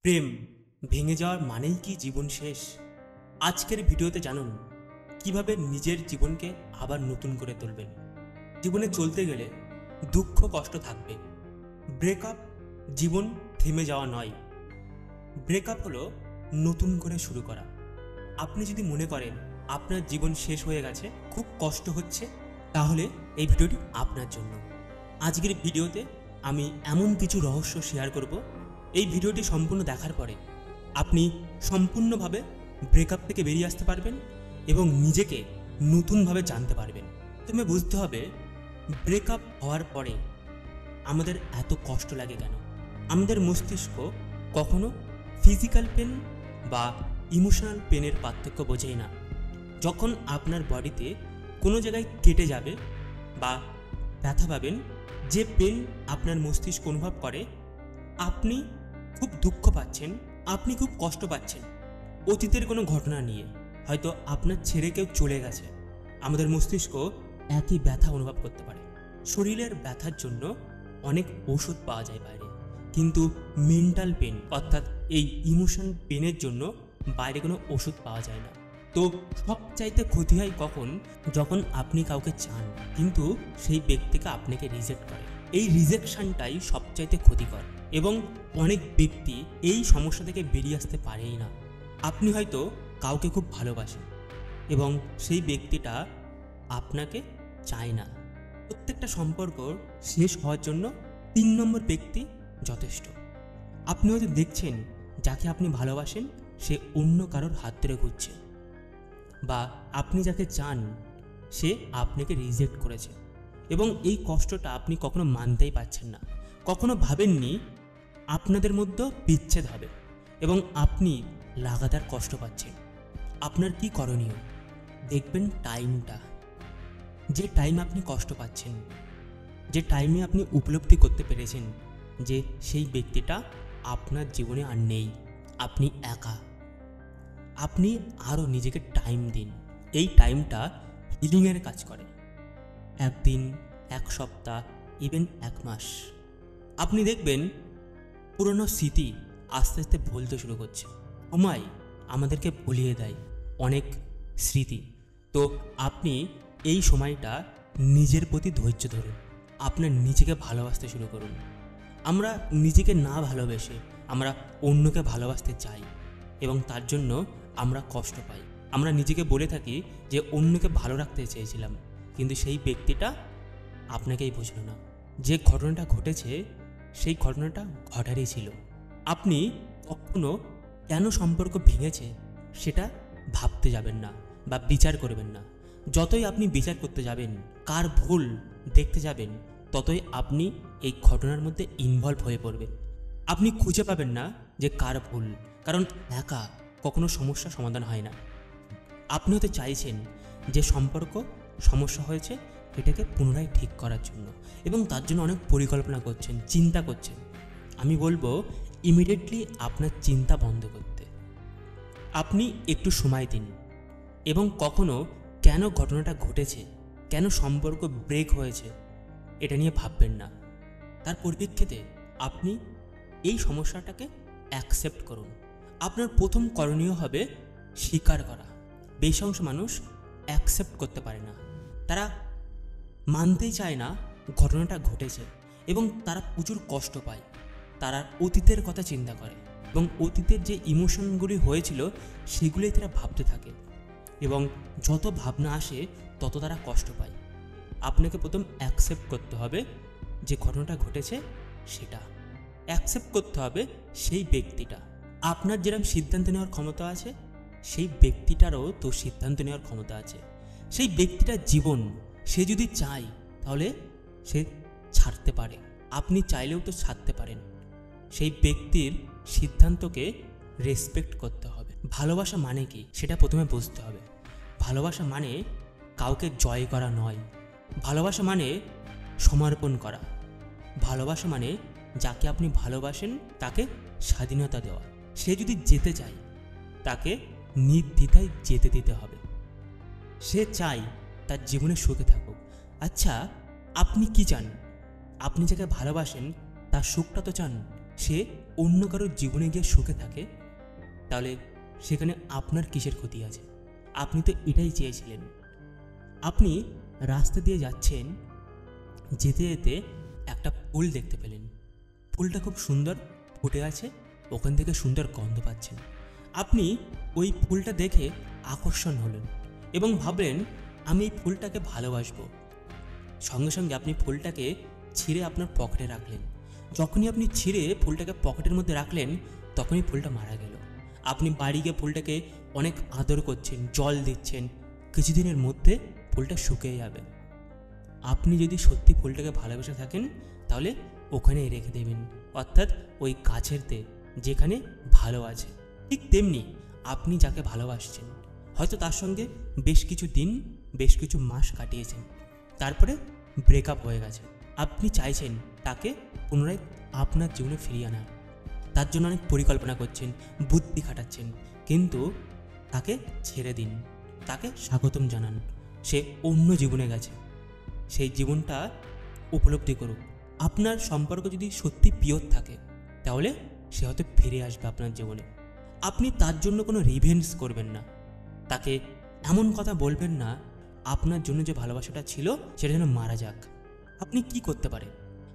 প্রেম ভেঙে যাওয়ার মানেই কি জীবন শেষ? আজকের ভিডিওতে জানুন কিভাবে নিজের জীবনকে আবার নতুন করে তুলবেন। জীবনে চলতে গেলে দুঃখ কষ্ট থাকবে। ব্রেকআপ জীবন থেমে যাওয়া নয়, ব্রেকআপ হলো নতুন করে শুরু করা। আপনি যদি মনে করেন আপনার জীবন শেষ হয়ে গেছে, খুব কষ্ট হচ্ছে, তাহলে এই ভিডিওটি আপনার জন্য। আজকের ভিডিওতে আমি এমন কিছু রহস্য শেয়ার করব, এই ভিডিওটি সম্পূর্ণ দেখার পরে আপনি সম্পূর্ণভাবে ব্রেকআপ থেকে বেরিয়ে আসতে পারবেন এবং নিজেকে নতুনভাবে জানতে পারবেন। তুমি বুঝতে হবে ব্রেকআপ হওয়ার পরে আমাদের এত কষ্ট লাগে কেন। আমাদের মস্তিষ্ক কখনো ফিজিক্যাল পেন বা ইমোশনাল পেনের পার্থক্য বোঝেই না। যখন আপনার বডিতে কোনো জায়গায় কেটে যাবে বা ব্যথা পাবেন, যে পেন আপনার মস্তিষ্ক অনুভব করে, আপনি খুব দুঃখ পাচ্ছেন, আপনি খুব কষ্ট পাচ্ছেন অতীতের কোনো ঘটনা নিয়ে, হয়তো আপনার ছেড়ে কেউ চলে গেছে। আমাদের মস্তিষ্ক একই ব্যথা অনুভব করতে পারে। শরীরের ব্যথার জন্য অনেক ওষুধ পাওয়া যায় বাইরে, কিন্তু মেন্টাল পেন অর্থাৎ এই ইমোশন পেনের জন্য বাইরে কোনো ওষুধ পাওয়া যায় না। তো সবচাইতে ক্ষতি হয় কখন? যখন আপনি কাউকে চান কিন্তু সেই ব্যক্তিকে আপনাকে রিজেক্ট করে। এই রিজেকশনটাই সবচাইতে ক্ষতিকর এবং অনেক ব্যক্তি এই সমস্যা থেকে বেরিয়ে আসতে পারেই না। আপনি হয়তো কাউকে খুব ভালোবাসেন এবং সেই ব্যক্তিটা আপনাকে চায় না। প্রত্যেকটা সম্পর্ক শেষ হওয়ার জন্য 3 নম্বর ব্যক্তি যথেষ্ট। আপনি হয়তো দেখছেন যাকে আপনি ভালোবাসেন সে অন্য কারোর হাত ধরে ঘুরছে, বা আপনি যাকে চান সে আপনাকে রিজেক্ট করেছে এবং এই কষ্টটা আপনি কখনো মানতেই পারছেন না। কখনো ভাবেননি আপনাদের মধ্যে বিচ্ছেদ হবে এবং আপনি লাগাতার কষ্ট পাচ্ছেন। আপনার কি করণীয়? দেখবেন টাইমটা, যে টাইম আপনি কষ্ট পাচ্ছেন, যে টাইমে আপনি উপলব্ধি করতে পেরেছেন যে সেই ব্যক্তিটা আপনার জীবনে আর নেই, আপনি একা, আপনি আরও নিজেকে টাইম দিন। এই টাইমটা হিলিংয়ের কাজ করে। 1 দিন, 1 সপ্তাহ, ইভেন 1 মাস। আপনি দেখবেন পুরনো স্মৃতি আস্তে আস্তে ভুলতে শুরু করছে। সময় আমাদেরকে ভুলিয়ে দেয় অনেক স্মৃতি। তো আপনি এই সময়টা নিজের প্রতি ধৈর্য ধরুন, আপনার নিজেকে ভালোবাসতে শুরু করুন। আমরা নিজেকে না ভালোবেসে আমরা অন্যকে ভালোবাসতে চাই এবং তার জন্য আমরা কষ্ট পাই। আমরা নিজেকে বলে থাকি যে অন্যকে ভালো রাখতে চেয়েছিলাম, কিন্তু সেই ব্যক্তিটা আপনাকেই বুঝল না। যে ঘটনাটা ঘটেছে সেই ঘটনাটা ঘটারই ছিল। আপনি কখনো কেন সম্পর্ক ভেঙেছে সেটা ভাবতে যাবেন না বা বিচার করবেন না। যতই আপনি বিচার করতে যাবেন, কার ভুল দেখতে যাবেন, ততই আপনি এই ঘটনার মধ্যে ইনভলভ হয়ে পড়বেন। আপনি খুঁজে পাবেন না যে কার ভুল, কারণ একা কখনো সমস্যা সমাধান হয় না। আপনি হয়তো চাইছেন যে সম্পর্ক সমস্যা হয়েছে এটাকে পুনরায় ঠিক করার জন্য এবং তার জন্য অনেক পরিকল্পনা করছেন, চিন্তা করছেন। আমি বলবো ইমিডিয়েটলি আপনার চিন্তা বন্ধ করতে। আপনি একটু সময় দিন এবং কখনো কেন ঘটনাটা ঘটেছে, কেন সম্পর্ক ব্রেক হয়েছে এটা নিয়ে ভাববেন না। তার পরিপ্রেক্ষিতে আপনি এই সমস্যাটাকে অ্যাকসেপ্ট করুন। আপনার প্রথম করণীয় হবে স্বীকার করা। বেশি অংশ মানুষ অ্যাকসেপ্ট করতে পারে না, তারা মানতেই চায় না ঘটনাটা ঘটেছে এবং তারা প্রচুর কষ্ট পায়। তারা অতীতের কথা চিন্তা করে এবং অতীতের যে ইমোশনগুলি হয়েছিল সেগুলোই তারা ভাবতে থাকে এবং যত ভাবনা আসে তত তারা কষ্ট পায়। আপনাকে প্রথম অ্যাকসেপ্ট করতে হবে যে ঘটনাটা ঘটেছে, সেটা অ্যাকসেপ্ট করতে হবে। সেই ব্যক্তিটা, আপনার যেরকম সিদ্ধান্ত নেওয়ার ক্ষমতা আছে সেই ব্যক্তিটারও তো সিদ্ধান্ত নেওয়ার ক্ষমতা আছে। সেই ব্যক্তিটার জীবন, সে যদি চায় তাহলে সে ছাড়তে পারে, আপনি চাইলেও তো ছাড়তে পারেন। সেই ব্যক্তির সিদ্ধান্তকে রেসপেক্ট করতে হবে। ভালোবাসা মানে কি সেটা প্রথমে বুঝতে হবে। ভালোবাসা মানে কাউকে জয় করা নয়, ভালোবাসা মানে সমর্পণ করা। ভালোবাসা মানে যাকে আপনি ভালোবাসেন তাকে স্বাধীনতা দেওয়া। সে যদি যেতে চায় তাকে নির্দ্বিধায় যেতে দিতে হবে। সে চায় তার জীবনে সুখে থাকুক। আচ্ছা, আপনি কি চান? আপনি যাকে ভালোবাসেন তার সুখটা তো চান, সে অন্য কারোর জীবনে গিয়ে সুখে থাকে, তাহলে সেখানে আপনার কিসের ক্ষতি আছে? আপনি তো এটাই চেয়েছিলেন। আপনি রাস্তা দিয়ে যাচ্ছেন, যেতে যেতে একটা ফুল দেখতে পেলেন। ফুলটা খুব সুন্দর ফুটে আছে, ওখান থেকে সুন্দর গন্ধ পাচ্ছেন। আপনি ওই ফুলটা দেখে আকর্ষণ হলেন এবং ভাবলেন আমি এই ফুলটাকে ভালোবাসবো। সঙ্গে সঙ্গে আপনি ফুলটাকে ছিঁড়ে আপনার পকেটে রাখলেন। যখনই আপনি ছিঁড়ে ফুলটাকে পকেটের মধ্যে রাখলেন, তখনই ফুলটা মারা গেল। আপনি বাড়ি গিয়ে ফুলটাকে অনেক আদর করছেন, জল দিচ্ছেন, কিছুদিনের মধ্যে ফুলটা শুকিয়ে যাবে। আপনি যদি সত্যি ফুলটাকে ভালোবেসে থাকেন, তাহলে ওখানেই রেখে দেবেন, অর্থাৎ ওই গাছেরতে যেখানে ভালো আছে। ঠিক তেমনি আপনি যাকে ভালোবাসছেন, হয়তো তার সঙ্গে বেশ কিছু দিন, বেশ কিছু মাস কাটিয়েছেন, তারপরে ব্রেকআপ হয়ে গেছে। আপনি চাইছেন তাকে পুনরায় আপনার জীবনে ফিরিয়ে আনা, তার জন্য অনেক পরিকল্পনা করছেন, বুদ্ধি খাটাচ্ছেন, কিন্তু তাকে ছেড়ে দিন, তাকে স্বাগতম জানান। সে অন্য জীবনে গেছে, সেই জীবনটা উপলব্ধি করুক। আপনার সম্পর্ক যদি সত্যি পিওর থাকে, তাহলে সে হয়তো ফিরে আসবে আপনার জীবনে। আপনি তার জন্য কোনো রিভেঞ্জ করবেন না, তাকে এমন কথা বলবেন না আপনার জন্য যে ভালোবাসাটা ছিল সেটা যেন মারা যাক। আপনি কি করতে পারেন?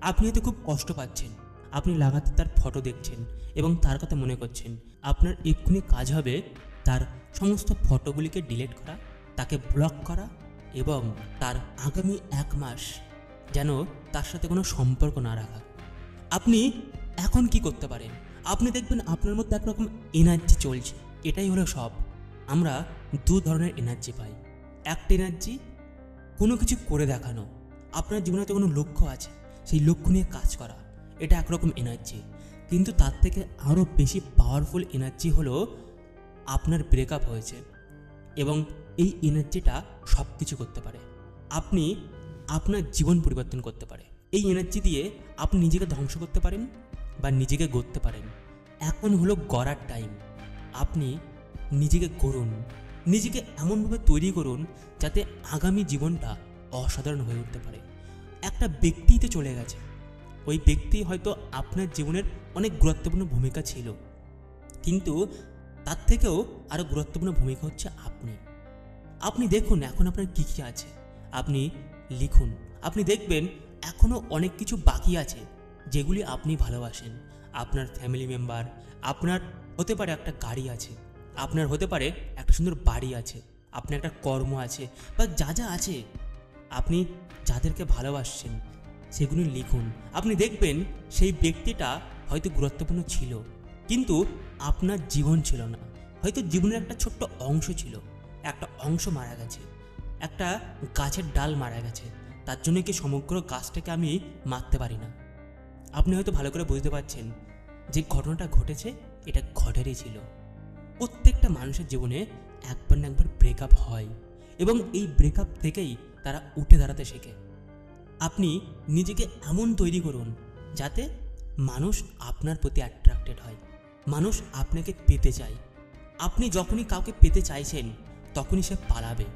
আপনি হয়তো খুব কষ্ট পাচ্ছেন, আপনি লাগাতার তার ফটো দেখছেন এবং তার কথা মনে করছেন। আপনার এক্ষুনি কাজ হবে তার সমস্ত ফটোগুলিকে ডিলিট করা, তাকে ব্লক করা এবং তার আগামী 1 মাস যেন তার সাথে কোনো সম্পর্ক না রাখা। আপনি এখন কি করতে পারেন? আপনি দেখবেন আপনার মধ্যে একরকম এনার্জি চলছে। এটাই হলো সব। আমরা 2 ধরনের এনার্জি পাই। একটা এনার্জি কোনো কিছু করে দেখানো, আপনার জীবনে তো কোনো লক্ষ্য আছে, সেই লক্ষ্য নিয়ে কাজ করা, এটা একরকম এনার্জি। কিন্তু তার থেকে আরও বেশি পাওয়ারফুল এনার্জি হলো আপনার ব্রেকআপ হয়েছে এবং এই এনার্জিটা সব কিছু করতে পারে। আপনি আপনার জীবন পরিবর্তন করতে পারে। এই এনার্জি দিয়ে আপনি নিজেকে ধ্বংস করতে পারেন বা নিজেকে গড়তে পারেন। এখন হলো গড়ার টাইম। আপনি নিজেকে গড়ুন, নিজেকে এমনভাবে তৈরি করুন যাতে আগামী জীবনটা অসাধারণ হয়ে উঠতে পারে। একটা ব্যক্তিতে চলে গেছে, ওই ব্যক্তি হয়তো আপনার জীবনের অনেক গুরুত্বপূর্ণ ভূমিকা ছিল, কিন্তু তার থেকেও আরও গুরুত্বপূর্ণ ভূমিকা হচ্ছে আপনি। আপনি দেখুন এখন আপনার কী কী আছে, আপনি লিখুন। আপনি দেখবেন এখনও অনেক কিছু বাকি আছে যেগুলি আপনি ভালোবাসেন। আপনার ফ্যামিলি মেম্বার, আপনার হতে পারে একটা গাড়ি আছে, আপনার হতে পারে একটা সুন্দর বাড়ি আছে, আপনার একটা কর্ম আছে, বা যা যা আছে আপনি যাদেরকে ভালোবাসছেন সেগুলি লিখুন। আপনি দেখবেন সেই ব্যক্তিটা হয়তো গুরুত্বপূর্ণ ছিল, কিন্তু আপনার জীবন ছিল না। হয়তো জীবনের একটা ছোট্ট অংশ ছিল, একটা অংশ মারা গেছে, একটা গাছের ডাল মারা গেছে, তার জন্য কি সমগ্র গাছটাকে আমি মারতে পারি না? আপনি হয়তো ভালো করে বুঝতে পারছেন যে ঘটনাটা ঘটেছে এটা ঘটেরই ছিল। প্রত্যেকটা মানুষের জীবনে একবার না একবার ব্রেকআপ হয় এবং এই ব্রেকআপ থেকেই তারা উঠে দাঁড়াতে শেখে। আপনি নিজেকে এমন তৈরি করুন যাতে মানুষ আপনার প্রতি অ্যাট্রাক্টেড হয়, মানুষ আপনাকে পেতে চায়। আপনি যখনই কাউকে পেতে চাইছেন তখনই সে পালাবে,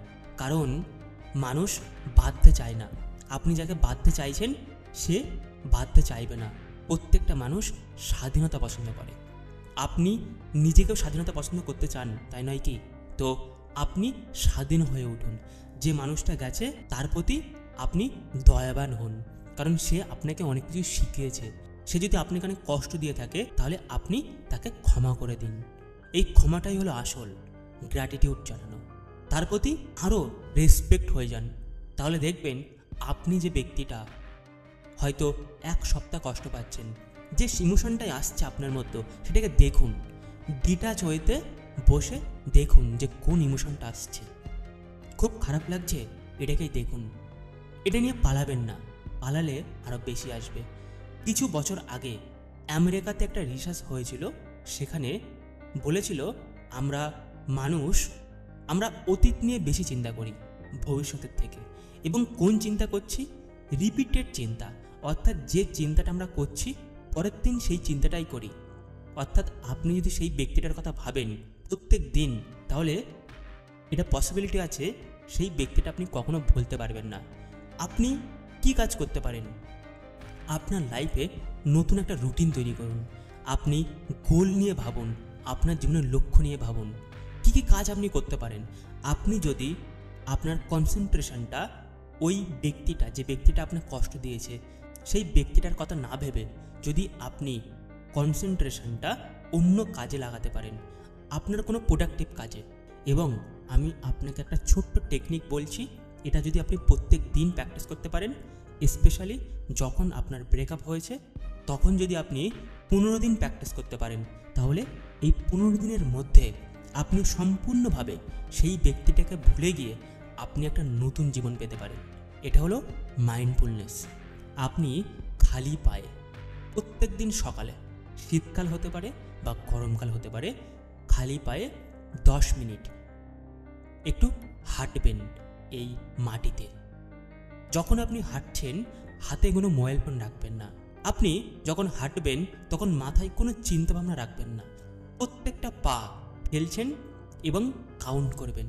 কারণ মানুষ বাঁধতে চায় না। আপনি যাকে বাঁধতে চাইছেন সে বাঁধতে চাইবে না। প্রত্যেকটা মানুষ স্বাধীনতা পছন্দ করে। আপনি নিজেকেও স্বাধীনতা পছন্দ করতে চান, তাই নয় কি? তো আপনি স্বাধীন হয়ে উঠুন। যে মানুষটা গেছে তার প্রতি আপনি দয়াবান হন, কারণ সে আপনাকে অনেক কিছু শিখিয়েছে। সে যদি আপনাকে অনেক কষ্ট দিয়ে থাকে তাহলে আপনি তাকে ক্ষমা করে দিন। এই ক্ষমাটাই হলো আসল গ্র্যাটিটিউড জানানো। তার প্রতি আরও রেসপেক্ট হয়ে যান। তাহলে দেখবেন আপনি যে ব্যক্তিটা হয়তো 1 সপ্তাহ কষ্ট পাচ্ছেন, যে ইমোশনটাই আসছে আপনার মধ্যে সেটাকে দেখুন, ডিটাচ হইতে বসে দেখুন যে কোন ইমোশনটা আসছে। খুব খারাপ লাগছে, এটাকেই দেখুন। এটা নিয়ে পালাবেন না, পালালে আরও বেশি আসবে। কিছু বছর আগে আমেরিকাতে একটা রিসার্চ হয়েছিল, সেখানে বলেছিল আমরা অতীত নিয়ে বেশি চিন্তা করি ভবিষ্যতের থেকে, এবং কোন চিন্তা করছি? রিপিটেড চিন্তা, অর্থাৎ যে চিন্তাটা আমরা করছি পরের দিন সেই চিন্তাটাই করি। অর্থাৎ আপনি যদি সেই ব্যক্তিটার কথা ভাবেন প্রত্যেক দিন, তাহলে এটা পসিবিলিটি আছে সেই ব্যক্তিটা আপনি কখনো ভুলতে পারবেন না। আপনি কি কাজ করতে পারেন? আপনার লাইফে নতুন একটা রুটিন তৈরি করুন। আপনি গোল নিয়ে ভাবুন, আপনার জীবনের লক্ষ্য নিয়ে ভাবুন, কী কী কাজ আপনি করতে পারেন। আপনি যদি আপনার কনসেন্ট্রেশনটা ওই ব্যক্তিটা, যে ব্যক্তিটা আপনার কষ্ট দিয়েছে, সেই ব্যক্তিটার কথা না ভেবে যদি আপনি কনসেন্ট্রেশনটা অন্য কাজে লাগাতে পারেন, আপনার কোনো প্রোডাক্টিভ কাজে। এবং আমি আপনাকে একটা ছোট্ট টেকনিক বলছি, এটা যদি আপনি প্রত্যেক দিন প্র্যাকটিস করতে পারেন, স্পেশালি যখন আপনার ব্রেকআপ হয়েছে তখন যদি আপনি 15 দিন প্র্যাকটিস করতে পারেন, তাহলে এই 15 দিনের মধ্যে আপনি সম্পূর্ণভাবে সেই ব্যক্তিটাকে ভুলে গিয়ে আপনি একটা নতুন জীবন পেতে পারেন। এটা হলো মাইন্ডফুলনেস। আপনি খালি পায়ে প্রত্যেক দিন সকালে, শীতকাল হতে পারে বা গরমকাল হতে পারে, খালি পায়ে 10 মিনিট একটু হাঁটবেন এই মাটিতে। যখন আপনি হাঁটছেন হাতে কোনো মোবাইল ফোন রাখবেন না। আপনি যখন হাঁটবেন তখন মাথায় কোনো চিন্তাভাবনা রাখবেন না, প্রত্যেকটা পা ফেলছেন এবং কাউন্ট করবেন।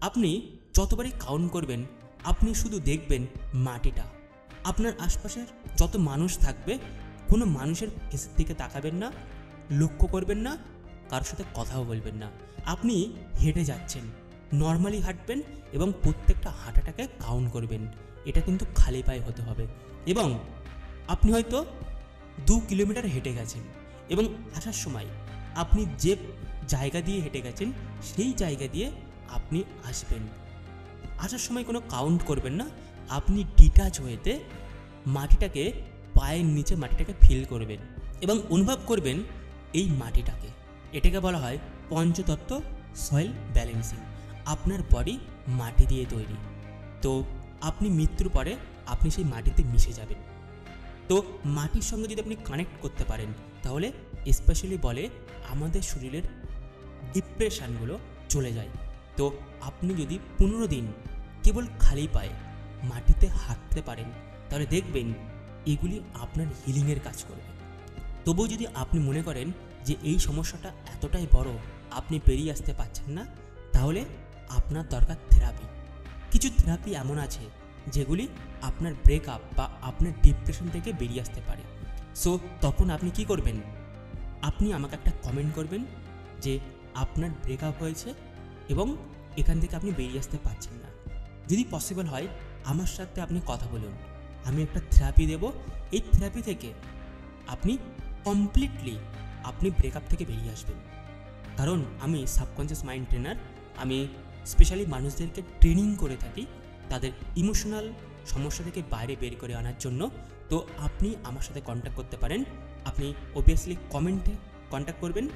আপনি যতবারই কাউন্ট করবেন আপনি শুধু দেখবেন মাটিটা। আপনার আশপাশের যত মানুষ থাকবে কোনো মানুষের ফেসের দিকে তাকাবেন না, লক্ষ্য করবেন না, কারোর সাথে কথাও বলবেন না। আপনি হেঁটে যাচ্ছেন, নর্মালি হাঁটবেন এবং প্রত্যেকটা হাঁটাটাকে কাউন্ট করবেন। এটা কিন্তু খালি পায়ে হতে হবে। এবং আপনি হয়তো 2 কিলোমিটার হেঁটে গেছেন এবং আসার সময় আপনি যে জায়গা দিয়ে হেঁটে গেছেন সেই জায়গা দিয়ে আপনি আসবেন। আসার সময় কোনো কাউন্ট করবেন না, আপনি ডিটাচ হয়েতে মাটিটাকে, পায়ের নিচে মাটিটাকে ফিল করবেন এবং অনুভব করবেন এই মাটিটাকে। এটাকে বলা হয় পঞ্চতত্ত্ব সয়েল ব্যালেন্সিং। আপনার বডি মাটি দিয়ে তৈরি, তো আপনি মৃত্যুর পরে আপনি সেই মাটিতে মিশে যাবেন। তো মাটির সঙ্গে যদি আপনি কানেক্ট করতে পারেন তাহলে স্পেশালি বলে আমাদের শরীরের ডিপ্রেশনগুলো চলে যায়। তো আপনি যদি 15 দিন কেবল খালি পায়ে মাটিতে হাঁটতে পারেন তাহলে দেখবেন এগুলি আপনার হিলিংয়ের কাজ করবে। তবুও যদি আপনি মনে করেন যে এই সমস্যাটা এতটাই বড় আপনি বেরিয়ে আসতে পারছেন না, তাহলে আপনার দরকার থেরাপি। কিছু থেরাপি এমন আছে যেগুলি আপনার ব্রেকআপ বা আপনার ডিপ্রেশন থেকে বেরিয়ে আসতে পারে। সো তখন আপনি কি করবেন? আপনি আমাকে একটা কমেন্ট করবেন যে আপনার ব্রেকআপ হয়েছে এবং এখান থেকে আপনি বেরিয়ে আসতে পারছেন না। যদি পসিবল হয় আমার সাথে আপনি কথা বলুন, আমি একটা থেরাপি দেব। এই থেরাপি থেকে আপনি কমপ্লিটলি আপনি ব্রেকআপ থেকে বেরিয়ে আসবেন। কারণ আমি সাবকনসিয়াস মাইন্ড ট্রেনার, আমি স্পেশালি মানুষদেরকে ট্রেনিং করে থাকি তাদের ইমোশনাল সমস্যা থেকে বাইরে বের করে আনার জন্য। তো আপনি আমার সাথে কন্ট্যাক্ট করতে পারেন। আপনি অবভিয়াসলি কমেন্টে কন্ট্যাক্ট করবেন,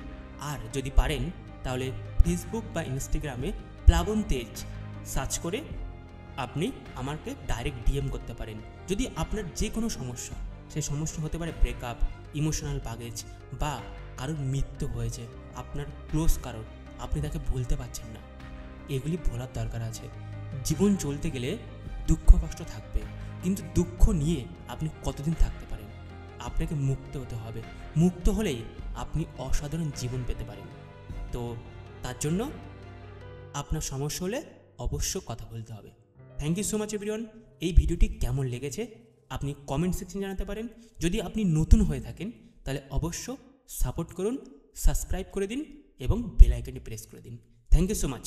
আর যদি পারেন তাহলে ফেসবুক বা ইনস্টাগ্রামে প্লাবন তেজ সার্চ করে আপনি আমাকে ডাইরেক্ট ডিএম করতে পারেন। যদি আপনার যে কোনো সমস্যা, সেই সমস্যা হতে পারে ব্রেকআপ, ইমোশনাল ব্যাগেজ, বা কারোর মৃত্যু হয়েছে, আপনার ক্লোজ কারোর, আপনি তাকে ভুলতে পারছেন না, এগুলি ভোলার দরকার আছে। জীবন চলতে গেলে দুঃখ কষ্ট থাকবে, কিন্তু দুঃখ নিয়ে আপনি কতদিন থাকতে পারেন? আপনাকে মুক্ত হতে হবে। মুক্ত হলেই আপনি অসাধারণ জীবন পেতে পারেন। তো তার জন্য আপনার সমস্যা হলে অবশ্য কথা বলতে হবে। Thank you so much everyone. এই ভিডিওটি কেমন লেগেছে আপনি কমেন্ট সেকশনে জানাতে পারেন। যদি আপনি নতুন হয়ে থাকেন তাহলে অবশ্য সাপোর্ট করুন, সাবস্ক্রাইব করে দিন এবং বেল আইকনটি প্রেস করে দিন। Thank you so much.